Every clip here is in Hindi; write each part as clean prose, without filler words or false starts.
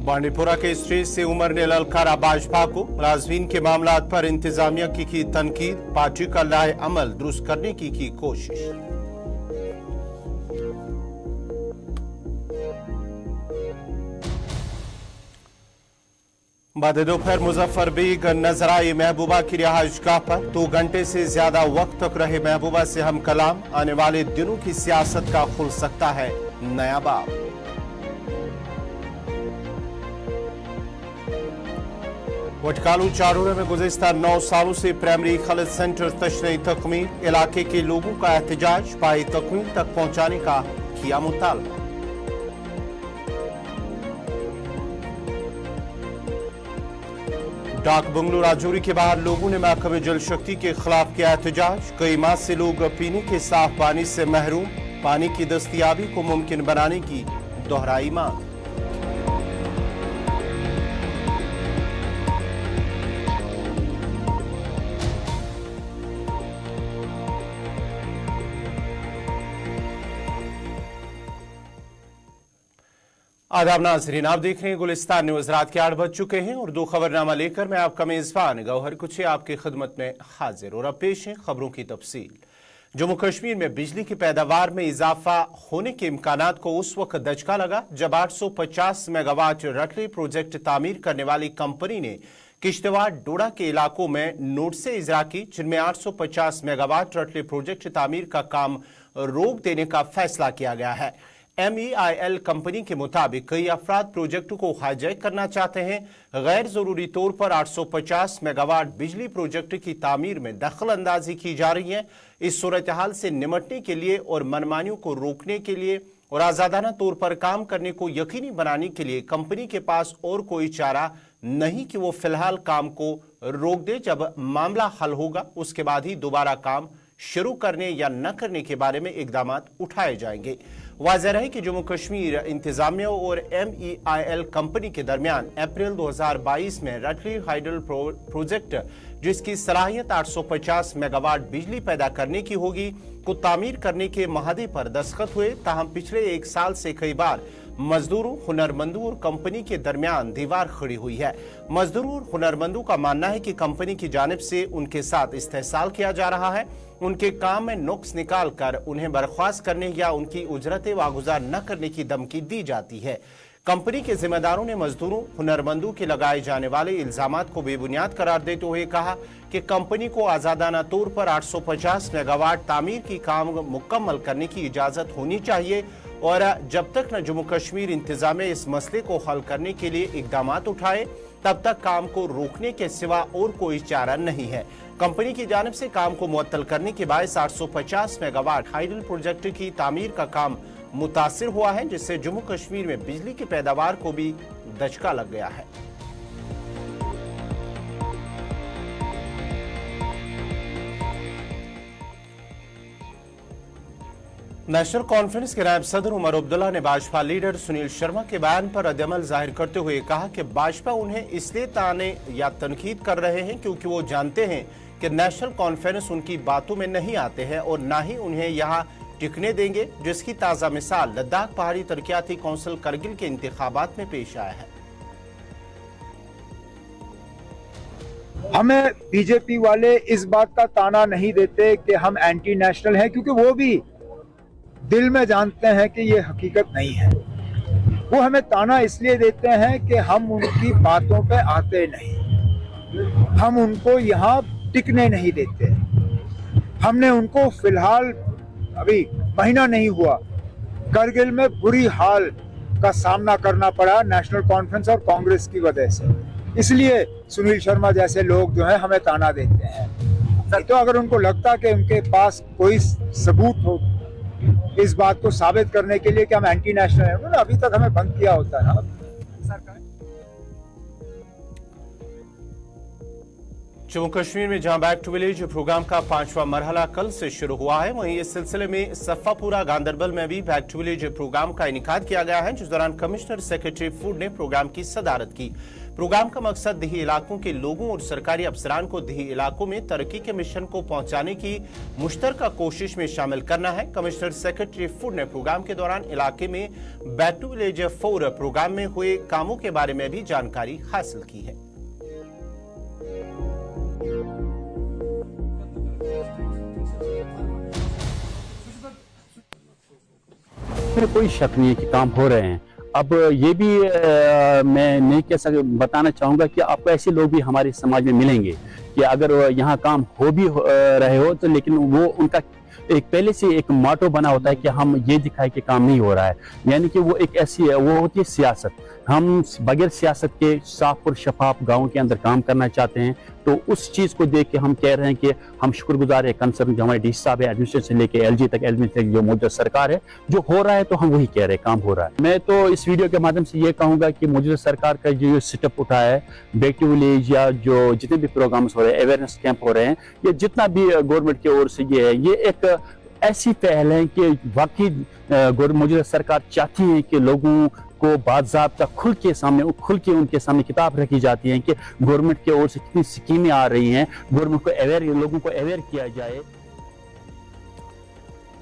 बांडीपुरा के स्टेज से उमर ने ललकारा भाजपा को। मुलाजमीन के मामला पर इंतजामिया की तनकीद, पार्टी का लाए अमल दुरुस्त करने की कोशिश। बाद दोपहर मुजफ्फर बेग नजर आई महबूबा की रिहाइशगाह पर। 2 घंटे से ज्यादा वक्त तक रहे महबूबा से हम कलाम। आने वाले दिनों की सियासत का खुल सकता है नया बाब। वटकालू चारोरा में गुज़िस्ता 9 सालों से प्राइमरी हेल्थ सेंटर तशरीह तकमील। इलाके के लोगों का एहतजाज, पाई तकमील तक पहुंचाने का किया मुतालबा। डाक बंगलो राजौरी के बाहर लोगों ने महकमे जल शक्ति के खिलाफ किया एहतजाज। कई माह से लोग पीने के साफ पानी से महरूम। पानी की दस्तयाबी को मुमकिन बनाने की दोहराई मांग। आदाब नाज़रीन, आप देख रहे हैं गुलिस्तान न्यूज़। रात के 8 बज चुके हैं और 2 खबरनामा लेकर मैं आपका मेज़बान गौहर कुछे आपकी खिदमत में हाजिर। और अब पेश है खबरों की तफसील। जम्मू कश्मीर में बिजली की पैदावार में इजाफा होने के इम्कानात को उस वक्त दचका लगा जब 850 मेगावाट रटली प्रोजेक्ट तामीर करने वाली कंपनी ने किश्तवाड़ डोडा के इलाकों में नोटिस इजरा की, जिनमें 850 मेगावाट रटली प्रोजेक्ट तामीर का काम रोक देने का फैसला किया गया है। MEIL कंपनी के मुताबिक कई अफराद प्रोजेक्ट को हाईजैक करना चाहते हैं। गैर जरूरी तौर पर 850 मेगावाट बिजली प्रोजेक्ट की तामीर में दखल अंदाजी की जा रही है। इस सूरत हाल से निमटने के लिए और मनमानियों को रोकने के लिए और आजादाना तौर पर काम करने को यकीनी बनाने के लिए कंपनी के पास और कोई चारा नहीं कि वो फिलहाल काम को रोक दे। जब मामला हल होगा उसके बाद ही दोबारा काम शुरू करने या न करने के बारे में इकदाम उठाए जाएंगे। वाज़ेह है कि जम्मू कश्मीर इंतजामिया और MEIL कंपनी के दरमियान अप्रैल 2022 में रटली हाइडल प्रोजेक्ट, जिसकी सलाहियत 850 मेगावाट बिजली पैदा करने की होगी, को तामीर करने के माहदे पर दस्तखत हुए। ताहम पिछले 1 साल से कई बार मजदूरों, हुनरमंदों और कंपनी के दरमियान दीवार खड़ी हुई है। मजदूरों और हुनरमंदों का मानना है कि कंपनी की जानिब से उनके साथ इस्तेहसाल किया जा रहा है। उनके काम में नुक्स निकाल कर उन्हें बर्खास्त करने या उनकी उजरतें वागुजार न करने की धमकी दी जाती है। कंपनी के जिम्मेदारों ने मजदूरों, हुनरमंदों के लगाए जाने वाले इल्जामात को बेबुनियाद करार देते हुए कहा कि कंपनी को आजादाना तौर पर 850 मेगावाट तामीर की काम मुकम्मल करने की इजाजत होनी चाहिए और जब तक न जम्मू कश्मीर इंतजामिया इस मसले को हल करने के लिए इकदाम उठाए तब तक काम को रोकने के सिवा और कोई चारा नहीं है। कंपनी की जानिब से काम को मुअत्तल करने के बायस 850 मेगावाट हाइडल प्रोजेक्ट की तामीर का काम मुतासिर हुआ है, जिससे जम्मू कश्मीर में बिजली की पैदावार को भी दचका लग गया है। नेशनल कॉन्फ्रेंस के नायब सदर उमर अब्दुल्ला ने भाजपा लीडर सुनील शर्मा के बयान पर रद्द-ए-अमल जाहिर करते हुए कहा कि भाजपा उन्हें इसलिए ताने या तनकीद कर रहे हैं क्योंकि वो जानते हैं कि नेशनल कॉन्फ्रेंस उनकी बातों में नहीं आते हैं और ना ही उन्हें यहाँ टिकने देंगे, जिसकी ताज़ा मिसाल लद्दाख पहाड़ी तरक्याती कौंसिल करगिल के इंतखाबात में पेश आया है। हमें बीजेपी वाले इस बात का ताना नहीं देते कि हम एंटी नेशनल हैं, क्योंकि वो भी दिल में जानते हैं कि ये हकीकत नहीं है। वो हमें ताना इसलिए देते हैं कि हम उनकी बातों पे आते नहीं, हम उनको यहाँ टिकने नहीं देते। हमने उनको फिलहाल अभी महीना नहीं हुआ करगिल में बुरी हाल का सामना करना पड़ा नेशनल कॉन्फ्रेंस और कांग्रेस की वजह से। इसलिए सुनील शर्मा जैसे लोग जो है हमें ताना देते हैं। तो अगर उनको लगता कि उनके पास कोई सबूत हो इस बात को साबित करने के लिए कि हम एंटी नेशनल हैं, उन्होंने अभी तक हमें बंद किया होता है। जम्मू कश्मीर में जहां बैक टू विलेज प्रोग्राम का 5वां मरहला कल से शुरू हुआ है, वहीं इस सिलसिले में सफ़ापुरा गांदरबल में भी बैक टू विलेज प्रोग्राम का इनेकाद किया गया है, जिस दौरान कमिश्नर सेक्रेटरी फूड ने प्रोग्राम की सदारत की। प्रोग्राम का मकसद देही इलाकों के लोगों और सरकारी अफसरान को देही इलाकों में तरक्की के मिशन को पहुंचाने की मुश्तरका कोशिश में शामिल करना है। कमिश्नर सेक्रेटरी फूड ने प्रोग्राम के दौरान इलाके में बैक टू विलेज 4 प्रोग्राम में हुए कामों के बारे में भी जानकारी हासिल की है। कोई शक नहीं है कि काम हो रहे हैं। अब ये भी मैं नहीं कह सकता, बताना चाहूँगा कि आपको ऐसे लोग भी हमारे समाज में मिलेंगे कि अगर यहाँ काम हो भी रहे हो तो लेकिन वो उनका एक पहले से एक मोटो बना होता है कि हम ये दिखाए कि काम नहीं हो रहा है। यानी कि वो एक ऐसी है, वो होती है सियासत। हम बगैर सियासत के साफ और शफाफ गाँव के अंदर काम करना चाहते हैं। तो उस चीज़ को देख के हम कह रहे हैं कि हम शुक्रगुजार है कंसर्न जो हमारे डी साहब है, एडमिनिस्ट्रेशन से लेके एलजी तक, एडमिनिस्ट्रेशन जो मौजूदा सरकार है, जो हो रहा है तो हम वही कह रहे हैं काम हो रहा है। मैं तो इस वीडियो के माध्यम से ये कहूँगा कि मौजूदा सरकार का जो स्टेप उठाया है, बैक टू विलेज या जो जितने भी प्रोग्राम्स हो रहे हैं, अवेयरनेस कैंप हो रहे हैं, ये जितना भी गवर्नमेंट की ओर से ये है, ये एक ऐसी पहल है कि वाकई मौजूदा सरकार चाहती है कि लोगों को बाज़ाब्ता खुल के उनके सामने किताब रखी जाती है कि गवर्नमेंट की ओर से कितनी स्कीमें आ रही हैं, गवर्नमेंट को लोगों को अवेयर किया जाए।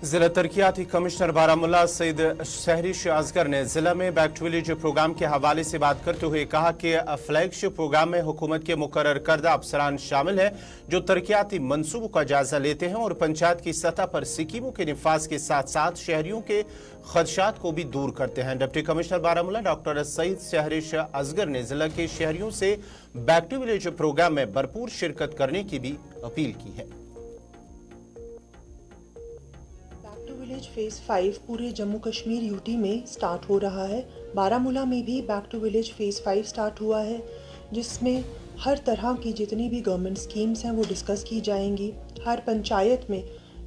जिला तरक्याती कमिश्नर बारामुल्ला सईद शहरिश असगर ने जिला में बैक टू विलेज प्रोग्राम के हवाले से बात करते हुए कहा कि फ्लैगशिप प्रोग्राम में हुकूमत के मुकर्रर करदा अफसरान शामिल हैं जो तरक्याती मंसूबों का जायजा लेते हैं और पंचायत की सतह पर स्कीमों के निफाज के साथ साथ शहरियों के खदशात को भी दूर करते हैं। Deputy commissioner Baramulla doctor Syed Shahrish Asgar ने जिला के शहरियों से बैक टू विलेज प्रोग्राम में भरपूर शिरकत करने की भी अपील की है। विलेज फेज 5 पूरे जम्मू कश्मीर यूटी में स्टार्ट हो रहा है। बारामूला में भी back to village phase 5 start हुआ है, जिसमें हर तरह की जितनी भी गवर्नमेंट स्कीम्स हैं वो डिस्कस की जाएंगी। हर पंचायत में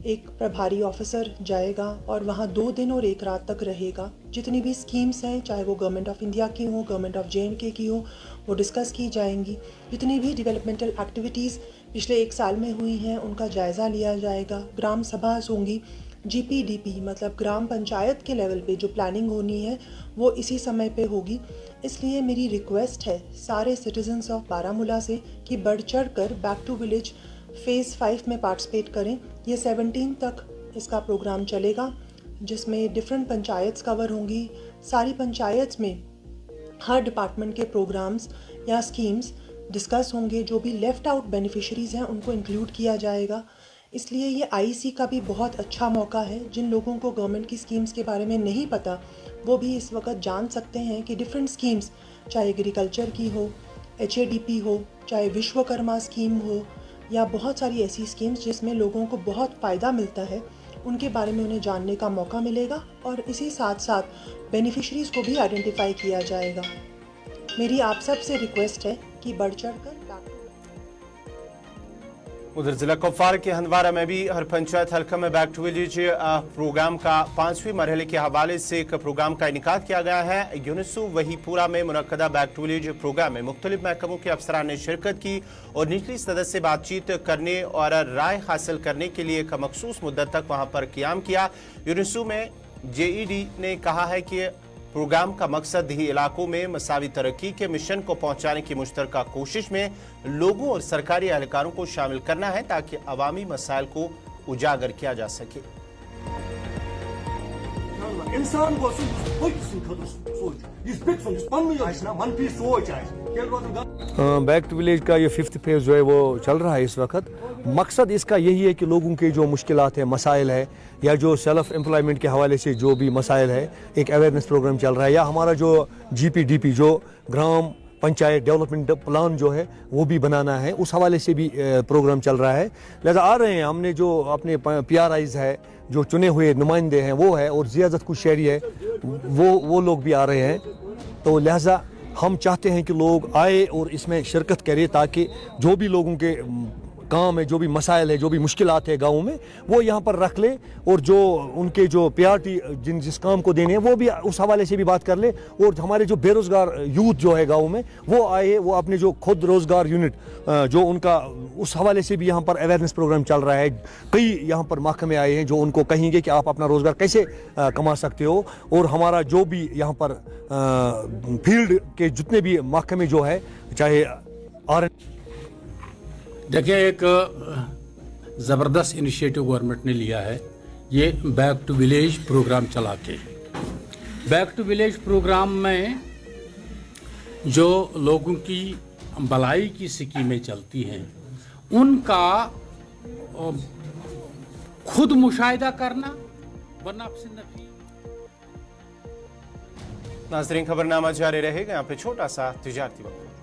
एक प्रभारी ऑफिसर जाएगा और वहाँ 2 दिन और 1 रात तक रहेगा। जितनी भी स्कीम्स हैं, चाहे वो गवर्नमेंट ऑफ इंडिया की हो, गवर्नमेंट ऑफ JNK की हो, वो डिस्कस की जाएंगी। जितनी भी डेवलपमेंटल एक्टिविटीज़ पिछले 1 साल में हुई हैं उनका जायज़ा लिया जाएगा। ग्राम सभा होंगी, GPDP मतलब ग्राम पंचायत के लेवल पे जो प्लानिंग होनी है वो इसी समय पे होगी। इसलिए मेरी रिक्वेस्ट है सारे सिटीजन्स ऑफ बारामूला से कि बढ़ चढ़ कर बैक टू विलेज फेज़ 5 में पार्टिसिपेट करें। ये 17 तक इसका प्रोग्राम चलेगा, जिसमें डिफरेंट पंचायत्स कवर होंगी। सारी पंचायत में हर डिपार्टमेंट के प्रोग्राम्स या स्कीम्स डिस्कस होंगे। जो भी लेफ़्ट आउट बेनिफिशरीज़ हैं उनको इंक्लूड किया जाएगा। इसलिए ये IEC का भी बहुत अच्छा मौका है। जिन लोगों को गवर्नमेंट की स्कीम्स के बारे में नहीं पता वो भी इस वक्त जान सकते हैं कि डिफरेंट स्कीम्स, चाहे एग्रीकल्चर की हो, HADP हो, चाहे विश्वकर्मा स्कीम हो, या बहुत सारी ऐसी स्कीम्स जिसमें लोगों को बहुत फ़ायदा मिलता है, उनके बारे में उन्हें जानने का मौका मिलेगा और इसी साथ साथ बेनिफिशरीज़ को भी आइडेंटिफाई किया जाएगा। मेरी आप सब से रिक्वेस्ट है कि बढ़ चढ़ कर उधर जिला कुपवारा के हंदवारा में भी हर पंचायत हल्का में बैक टू विलेज प्रोग्राम का 5वें मरहले के हवाले से एक प्रोग्राम का इनेकाद किया गया है। यूनिसू वहीपुरा में मुनक्कदा बैक टू विलेज प्रोग्राम में मुख्तलिफ महकमों के अफसरान ने शिरकत की और निचली सदस्य से बातचीत करने और राय हासिल करने के लिए एक मखसूस मुद्दत तक वहां पर क़याम किया। यूनिसू में JED ने कहा है कि प्रोग्राम का मकसद देही इलाकों में मसावी तरक्की के मिशन को पहुंचाने की मुश्तरका कोशिश में लोगों और सरकारी एहलकारों को शामिल करना है ताकि अवामी मसाइल को उजागर किया जा सके। इंसान को बैक टू विलेज का ये 5th फेज जो है वो चल रहा है इस वक्त। मकसद इसका यही है कि लोगों के जो मुश्किलात है, मसाइल है, या जो सेल्फ एम्प्लॉयमेंट के हवाले से जो भी मसाइल है, एक अवेयरनेस प्रोग्राम चल रहा है, या हमारा जो GPDP जो ग्राम पंचायत डेवलपमेंट प्लान जो है वो भी बनाना है, उस हवाले से भी प्रोग्राम चल रहा है। लिहाजा आ रहे हैं, हमने जो अपने PRIs है, जो चुने हुए नुमाइंदे हैं वो है, और ज़ियादत कुछ शहरी है वो लोग भी आ रहे हैं। तो लिहाजा हम चाहते हैं कि लोग आए और इसमें शिरकत करें ताकि जो भी लोगों के काम है, जो भी मसाइल है, जो भी मुश्किलात है गाँव में, वो यहाँ पर रख ले, और जो उनके जो प्रायोरिटी जिस काम को देने हैं वो भी उस हवाले से भी बात कर ले। और हमारे जो बेरोज़गार यूथ जो है गाँव में वो आए, वो अपने जो खुद रोज़गार यूनिट जो उनका, उस हवाले से भी यहाँ पर अवेयरनेस प्रोग्राम चल रहा है। कई यहाँ पर महकमे आए हैं जो उनको कहेंगे कि आप अपना रोज़गार कैसे कमा सकते हो। और हमारा जो भी यहाँ पर फील्ड के जितने भी महकमे जो है, चाहे देखिए, एक ज़बरदस्त इनिशिएटिव गवर्नमेंट ने लिया है, ये बैक टू विलेज प्रोग्राम चला के। बैक टू विलेज प्रोग्राम में जो लोगों की भलाई की स्कीमें चलती हैं उनका खुद मुशाहिदा करना, वरना नाज़रीन, खबरनामा जारी रहेगा। यहाँ पे छोटा सा तिजारती वक्त।